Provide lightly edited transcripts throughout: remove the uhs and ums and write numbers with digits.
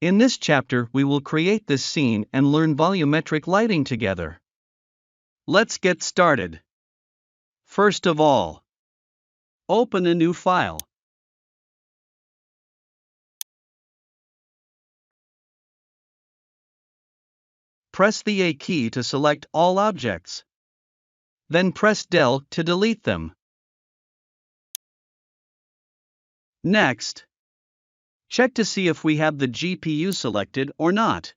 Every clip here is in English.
In this chapter, we will create this scene and learn volumetric lighting together. Let's get started. First of all, open a new file. Press the A key to select all objects. Then press Del to delete them. Next, check to see if we have the GPU selected or not.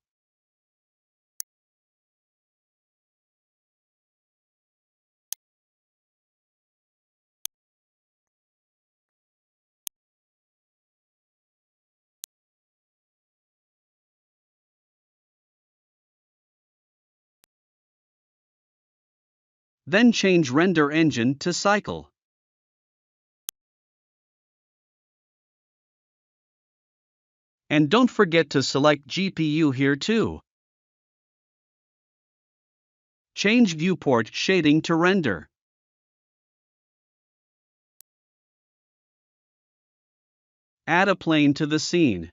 Then change Render Engine to Cycle. And don't forget to select GPU here too. Change Viewport Shading to Render. Add a plane to the scene.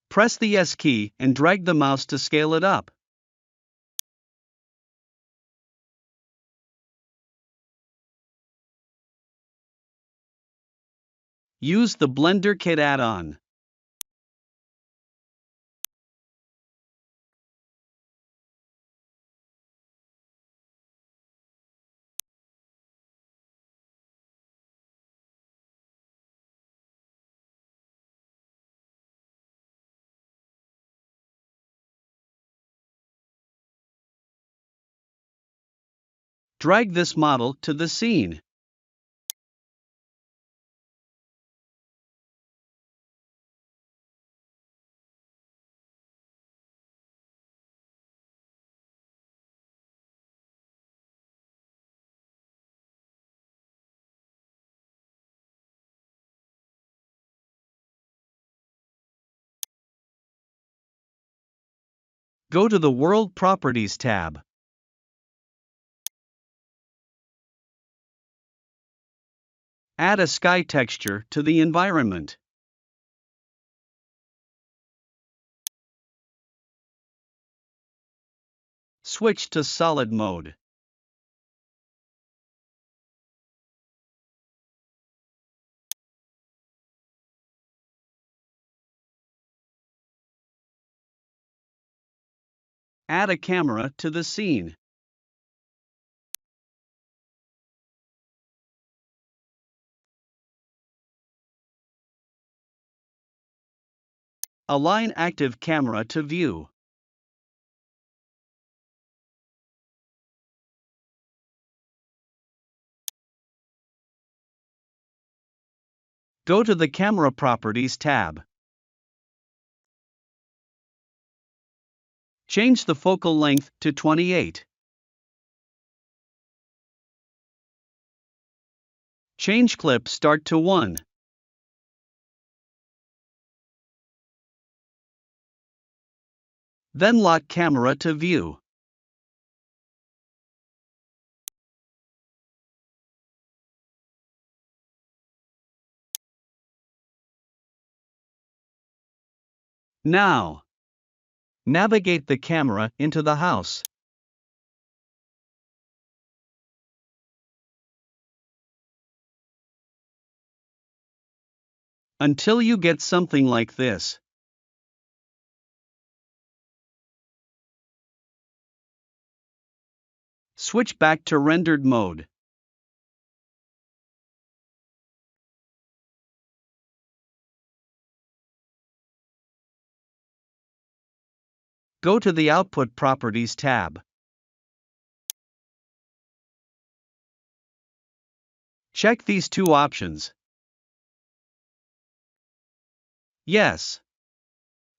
Press the S key and drag the mouse to scale it up. Use the Blender Kit add-on. Drag this model to the scene. Go to the World Properties tab. Add a sky texture to the environment. Switch to solid mode. Add a camera to the scene. Align active camera to view. Go to the Camera Properties tab. Change the focal length to 28. Change clip start to 1. Then lock camera to view. Now, navigate the camera into the house. Until you get something like this. Switch back to rendered mode. Go to the Output Properties tab. Check these two options. Yes.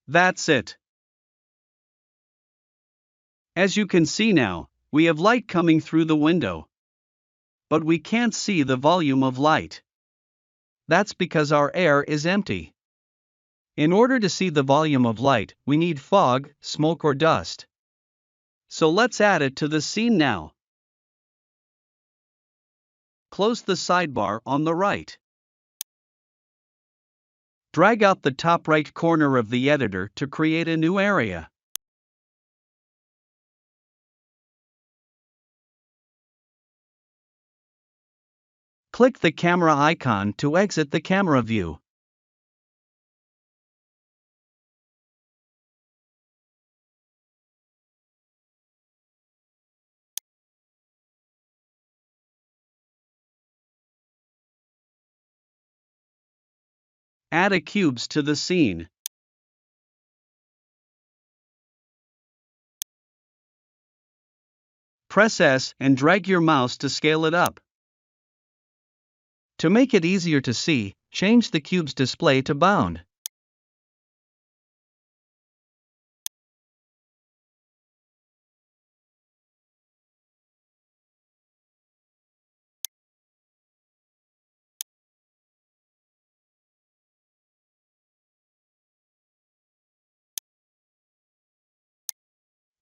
That's it. As you can see now, we have light coming through the window. But we can't see the volume of light. That's because our air is empty. In order to see the volume of light, we need fog, smoke or dust. So let's add it to the scene now. Close the sidebar on the right. Drag out the top right corner of the editor to create a new area. Click the camera icon to exit the camera view. Add a cubes to the scene. Press S and drag your mouse to scale it up. To make it easier to see, change the cube's display to bound.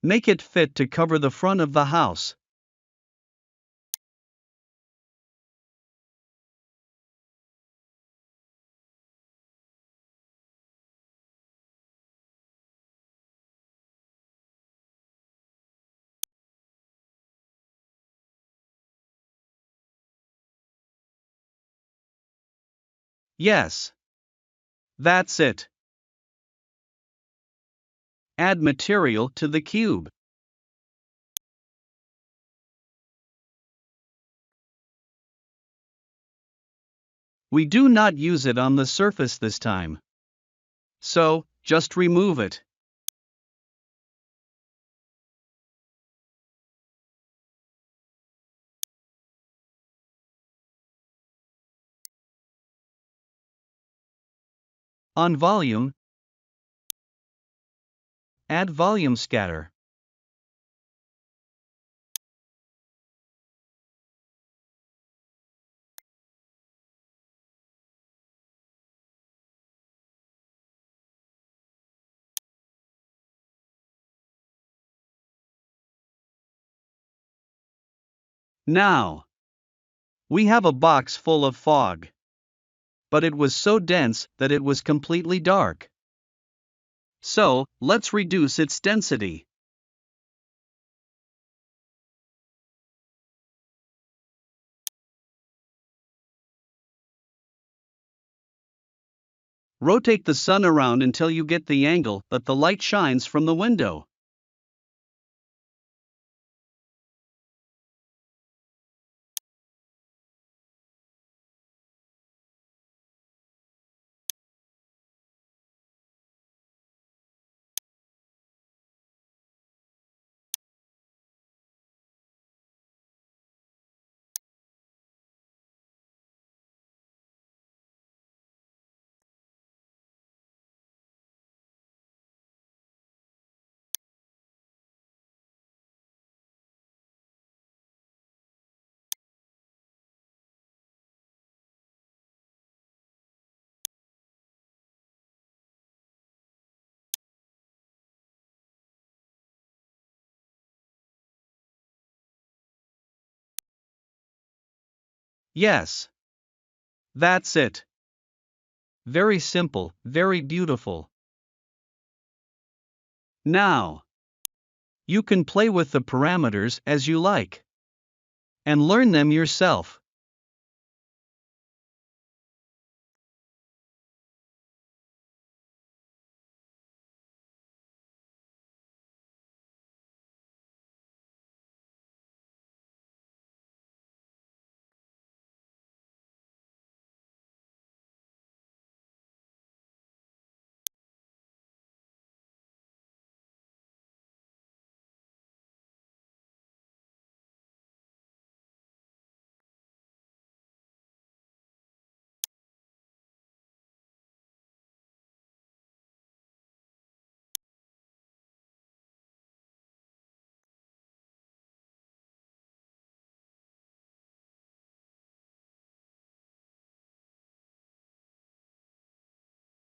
Make it fit to cover the front of the house. Yes. That's it. Add material to the cube. We do not use it on the surface this time. So, just remove it. On volume, add volume scatter. Now, we have a box full of fog. But it was so dense that it was completely dark. So, let's reduce its density. Rotate the sun around until you get the angle that the light shines from the window. Yes. That's it. Very simple, very beautiful. Now, you can play with the parameters as you like and learn them yourself.